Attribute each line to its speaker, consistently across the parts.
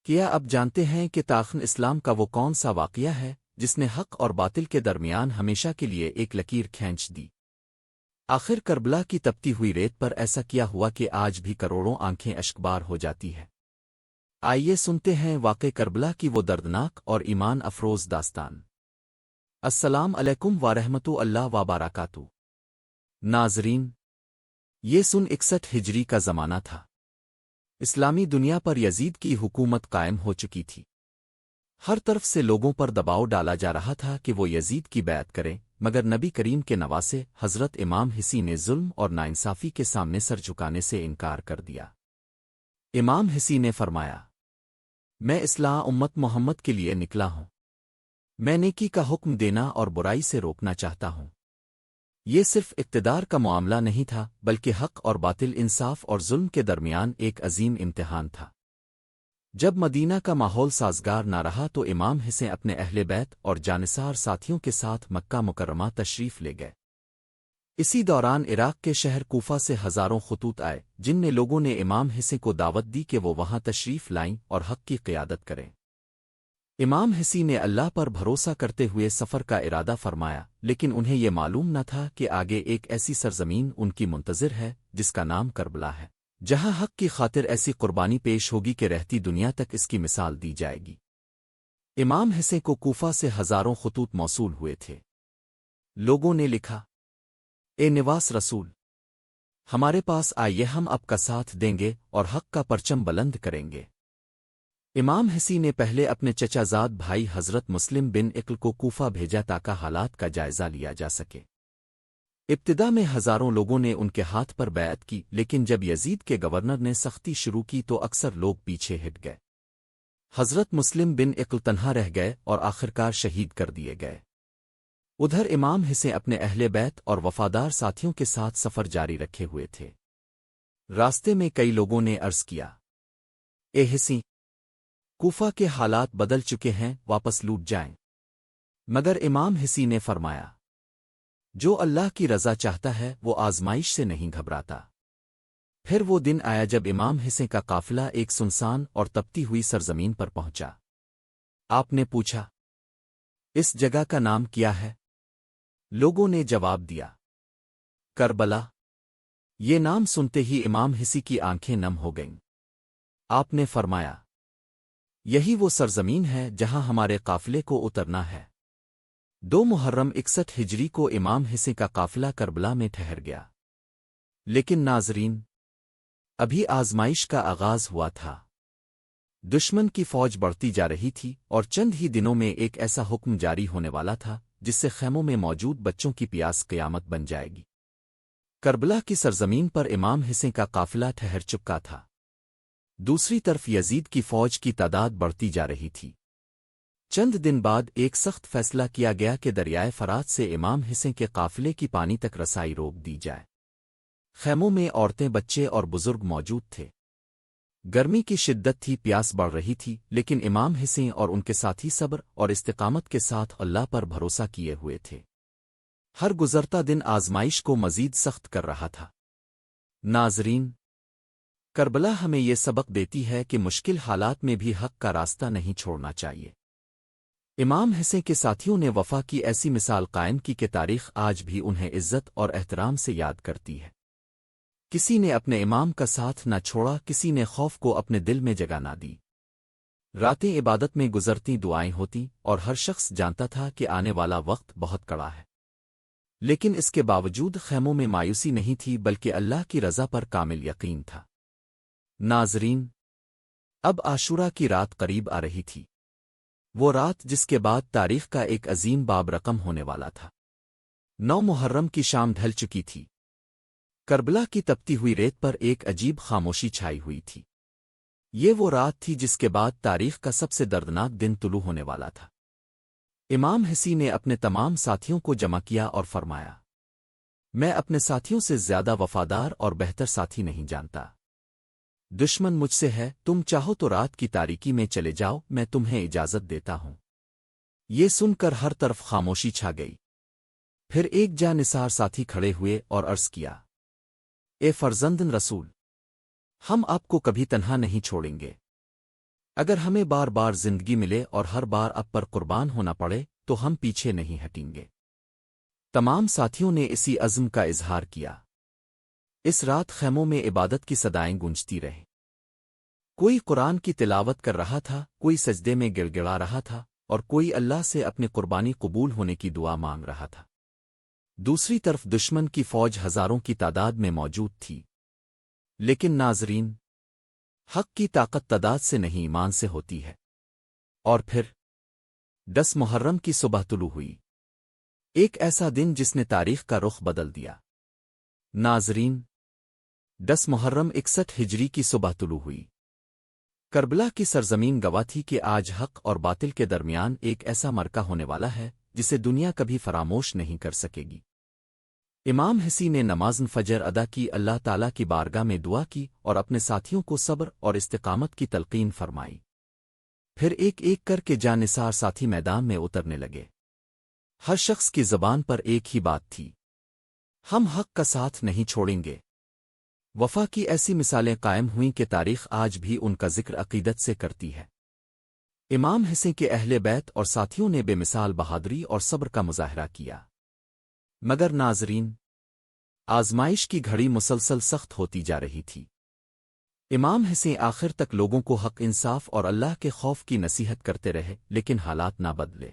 Speaker 1: کیا اب جانتے ہیں کہ تاخن اسلام کا وہ کون سا واقعہ ہے جس نے حق اور باطل کے درمیان ہمیشہ کے لیے ایک لکیر کھینچ دی؟ آخر کربلا کی تپتی ہوئی ریت پر ایسا کیا ہوا کہ آج بھی کروڑوں آنکھیں اشکبار ہو جاتی ہے؟ آئیے سنتے ہیں واقع کربلا کی وہ دردناک اور ایمان افروز داستان۔ السلام علیکم ورحمۃ اللہ وبرکاتہ۔ ناظرین، یہ سن 61 ہجری کا زمانہ تھا۔ اسلامی دنیا پر یزید کی حکومت قائم ہو چکی تھی۔ ہر طرف سے لوگوں پر دباؤ ڈالا جا رہا تھا کہ وہ یزید کی بیعت کریں، مگر نبی کریم کے نواسے حضرت امام حسین نے ظلم اور ناانصافی کے سامنے سر جھکانے سے انکار کر دیا۔ امام حسین نے فرمایا، میں اصلاح امت محمد کے لیے نکلا ہوں۔ میں نیکی کا حکم دینا اور برائی سے روکنا چاہتا ہوں۔ یہ صرف اقتدار کا معاملہ نہیں تھا، بلکہ حق اور باطل، انصاف اور ظلم کے درمیان ایک عظیم امتحان تھا۔ جب مدینہ کا ماحول سازگار نہ رہا تو امام حسین اپنے اہل بیت اور جانثار ساتھیوں کے ساتھ مکہ مکرمہ تشریف لے گئے۔ اسی دوران عراق کے شہر کوفہ سے ہزاروں خطوط آئے جن میں لوگوں نے امام حسین کو دعوت دی کہ وہ وہاں تشریف لائیں اور حق کی قیادت کریں۔ امام حسین نے اللہ پر بھروسہ کرتے ہوئے سفر کا ارادہ فرمایا، لیکن انہیں یہ معلوم نہ تھا کہ آگے ایک ایسی سرزمین ان کی منتظر ہے جس کا نام کربلا ہے، جہاں حق کی خاطر ایسی قربانی پیش ہوگی کہ رہتی دنیا تک اس کی مثال دی جائے گی۔ امام حسین کو کوفہ سے ہزاروں خطوط موصول ہوئے تھے۔ لوگوں نے لکھا، اے نواس رسول، ہمارے پاس آئیے، ہم آپ کا ساتھ دیں گے اور حق کا پرچم بلند کریں گے۔ امام حسین نے پہلے اپنے چچا زاد بھائی حضرت مسلم بن عقل کو کوفہ بھیجا تاکہ حالات کا جائزہ لیا جا سکے۔ ابتدا میں ہزاروں لوگوں نے ان کے ہاتھ پر بیعت کی، لیکن جب یزید کے گورنر نے سختی شروع کی تو اکثر لوگ پیچھے ہٹ گئے۔ حضرت مسلم بن عقل تنہا رہ گئے اور آخرکار شہید کر دیے گئے۔ ادھر امام حسین اپنے اہل بیت اور وفادار ساتھیوں کے ساتھ سفر جاری رکھے ہوئے تھے۔ راستے میں کئی لوگوں نے عرض کیا، اے حسین، کوفہ کے حالات بدل چکے ہیں، واپس لوٹ جائیں۔ مگر امام حسین نے فرمایا، جو اللہ کی رضا چاہتا ہے وہ آزمائش سے نہیں گھبراتا۔ پھر وہ دن آیا جب امام حسین کا قافلہ ایک سنسان اور تپتی ہوئی سرزمین پر پہنچا۔ آپ نے پوچھا، اس جگہ کا نام کیا ہے؟ لوگوں نے جواب دیا، کربلا۔ یہ نام سنتے ہی امام حسین کی آنکھیں نم ہو گئیں۔ آپ نے فرمایا، یہی وہ سرزمین ہے جہاں ہمارے قافلے کو اترنا ہے۔ 2 محرم 61 ہجری کو امام حسین کا قافلہ کربلا میں ٹھہر گیا۔ لیکن ناظرین، ابھی آزمائش کا آغاز ہوا تھا۔ دشمن کی فوج بڑھتی جا رہی تھی اور چند ہی دنوں میں ایک ایسا حکم جاری ہونے والا تھا جس سے خیموں میں موجود بچوں کی پیاس قیامت بن جائے گی۔ کربلا کی سرزمین پر امام حسین کا قافلہ ٹھہر چکا تھا۔ دوسری طرف یزید کی فوج کی تعداد بڑھتی جا رہی تھی۔ چند دن بعد ایک سخت فیصلہ کیا گیا کہ دریائے فرات سے امام حسین کے قافلے کی پانی تک رسائی روک دی جائے۔ خیموں میں عورتیں، بچے اور بزرگ موجود تھے۔ گرمی کی شدت تھی، پیاس بڑھ رہی تھی، لیکن امام حسین اور ان کے ساتھی صبر اور استقامت کے ساتھ اللہ پر بھروسہ کیے ہوئے تھے۔ ہر گزرتا دن آزمائش کو مزید سخت کر رہا تھا۔ ناظرین، کربلا ہمیں یہ سبق دیتی ہے کہ مشکل حالات میں بھی حق کا راستہ نہیں چھوڑنا چاہیے۔ امام حسین کے ساتھیوں نے وفا کی ایسی مثال قائم کی کہ تاریخ آج بھی انہیں عزت اور احترام سے یاد کرتی ہے۔ کسی نے اپنے امام کا ساتھ نہ چھوڑا، کسی نے خوف کو اپنے دل میں جگہ نہ دی۔ راتیں عبادت میں گزرتی، دعائیں ہوتی اور ہر شخص جانتا تھا کہ آنے والا وقت بہت کڑا ہے۔ لیکن اس کے باوجود خیموں میں مایوسی نہیں تھی، بلکہ اللہ کی رضا پر کامل یقین تھا۔ ناظرین، اب عاشورہ کی رات قریب آ رہی تھی، وہ رات جس کے بعد تاریخ کا ایک عظیم باب رقم ہونے والا تھا۔ 9 محرم کی شام ڈھل چکی تھی۔ کربلا کی تپتی ہوئی ریت پر ایک عجیب خاموشی چھائی ہوئی تھی۔ یہ وہ رات تھی جس کے بعد تاریخ کا سب سے دردناک دن طلوع ہونے والا تھا۔ امام حسین نے اپنے تمام ساتھیوں کو جمع کیا اور فرمایا، میں اپنے ساتھیوں سے زیادہ وفادار اور بہتر ساتھی نہیں جانتا۔ دشمن مجھ سے ہے، تم چاہو تو رات کی تاریکی میں چلے جاؤ، میں تمہیں اجازت دیتا ہوں۔ یہ سن کر ہر طرف خاموشی چھا گئی۔ پھر ایک جانثار ساتھی کھڑے ہوئے اور عرض کیا، اے فرزندن رسول، ہم آپ کو کبھی تنہا نہیں چھوڑیں گے۔ اگر ہمیں بار بار زندگی ملے اور ہر بار اب پر قربان ہونا پڑے تو ہم پیچھے نہیں ہٹیں گے۔ تمام ساتھیوں نے اسی عزم کا اظہار کیا۔ اس رات خیموں میں عبادت کی صدائیں گونجتی رہیں۔ کوئی قرآن کی تلاوت کر رہا تھا، کوئی سجدے میں گڑ گڑا رہا تھا، اور کوئی اللہ سے اپنی قربانی قبول ہونے کی دعا مانگ رہا تھا۔ دوسری طرف دشمن کی فوج ہزاروں کی تعداد میں موجود تھی۔ لیکن ناظرین، حق کی طاقت تعداد سے نہیں ایمان سے ہوتی ہے۔ اور پھر 10 محرم کی صبح طلوع ہوئی، ایک ایسا دن جس نے تاریخ کا رخ بدل دیا۔ ناظرین، 10 محرم 61 ہجری کی صبح طلوع ہوئی۔ کربلا کی سرزمین گواہ تھی کہ آج حق اور باطل کے درمیان ایک ایسا مرکہ ہونے والا ہے جسے دنیا کبھی فراموش نہیں کر سکے گی۔ امام حسین نے نماز فجر ادا کی، اللہ تعالیٰ کی بارگاہ میں دعا کی اور اپنے ساتھیوں کو صبر اور استقامت کی تلقین فرمائی۔ پھر ایک ایک کر کے جانثار ساتھی میدان میں اترنے لگے۔ ہر شخص کی زبان پر ایک ہی بات تھی، ہم حق کا ساتھ نہیں چھوڑیں گے۔ وفا کی ایسی مثالیں قائم ہوئیں کہ تاریخ آج بھی ان کا ذکر عقیدت سے کرتی ہے۔ امام حسین کے اہل بیت اور ساتھیوں نے بے مثال بہادری اور صبر کا مظاہرہ کیا۔ مگر ناظرین، آزمائش کی گھڑی مسلسل سخت ہوتی جا رہی تھی۔ امام حسین آخر تک لوگوں کو حق، انصاف اور اللہ کے خوف کی نصیحت کرتے رہے، لیکن حالات نہ بدلے۔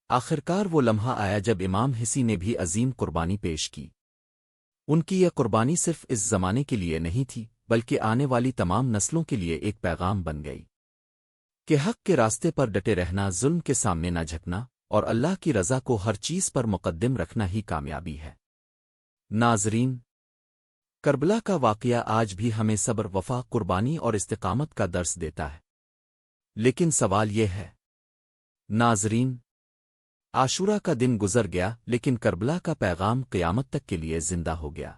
Speaker 1: آخرکار وہ لمحہ آیا جب امام حسین نے بھی عظیم قربانی پیش کی۔ ان کی یہ قربانی صرف اس زمانے کے لیے نہیں تھی، بلکہ آنے والی تمام نسلوں کے لیے ایک پیغام بن گئی کہ حق کے راستے پر ڈٹے رہنا، ظلم کے سامنے نہ جھکنا اور اللہ کی رضا کو ہر چیز پر مقدم رکھنا ہی کامیابی ہے۔ ناظرین، کربلا کا واقعہ آج بھی ہمیں صبر، وفا، قربانی اور استقامت کا درس دیتا ہے۔ لیکن سوال یہ ہے، ناظرین، عاشورہ کا دن گزر گیا لیکن کربلا کا پیغام قیامت تک کے لیے زندہ ہو گیا۔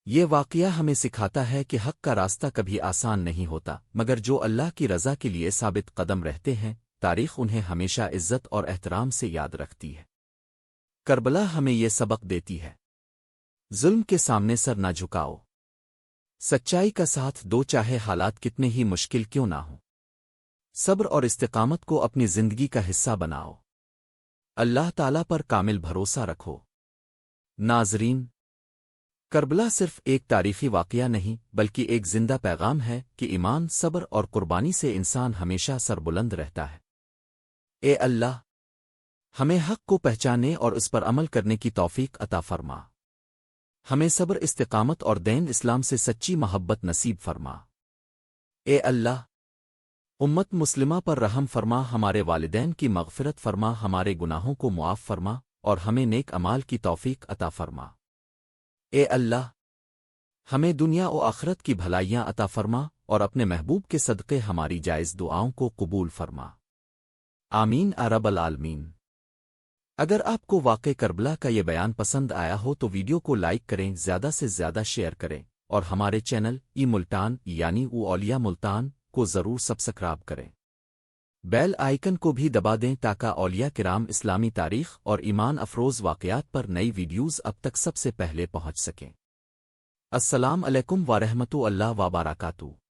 Speaker 1: یہ واقعہ ہمیں سکھاتا ہے کہ حق کا راستہ کبھی آسان نہیں ہوتا، مگر جو اللہ کی رضا کے لیے ثابت قدم رہتے ہیں، تاریخ انہیں ہمیشہ عزت اور احترام سے یاد رکھتی ہے۔ کربلا ہمیں یہ سبق دیتی ہے، ظلم کے سامنے سر نہ جھکاؤ، سچائی کا ساتھ دو چاہے حالات کتنے ہی مشکل کیوں نہ ہوں۔ صبر اور استقامت کو اپنی زندگی کا حصہ بناؤ، اللہ تعالیٰ پر کامل بھروسہ رکھو۔ ناظرین، کربلا صرف ایک تاریخی واقعہ نہیں بلکہ ایک زندہ پیغام ہے کہ ایمان، صبر اور قربانی سے انسان ہمیشہ سر بلند رہتا ہے۔ اے اللہ، ہمیں حق کو پہچانے اور اس پر عمل کرنے کی توفیق عطا فرما۔ ہمیں صبر، استقامت اور دین اسلام سے سچی محبت نصیب فرما۔ اے اللہ، امت مسلمہ پر رحم فرما، ہمارے والدین کی مغفرت فرما، ہمارے گناہوں کو معاف فرما اور ہمیں نیک اعمال کی توفیق عطا فرما۔ اے اللہ، ہمیں دنیا و آخرت کی بھلائیاں عطا فرما اور اپنے محبوب کے صدقے ہماری جائز دعاؤں کو قبول فرما۔ آمین رب العالمین۔ اگر آپ کو واقع کربلا کا یہ بیان پسند آیا ہو تو ویڈیو کو لائک کریں، زیادہ سے زیادہ شیئر کریں اور ہمارے چینل ملتان یعنی اولیاء ملتان کو ضرور سبسکرائب کریں۔ بیل آئیکن کو بھی دبا دیں تاکہ اولیاء کرام اسلامی تاریخ اور ایمان افروز واقعات پر نئی ویڈیوز اب تک سب سے پہلے پہنچ سکیں۔ السلام علیکم ورحمۃ اللہ وبرکاتہ۔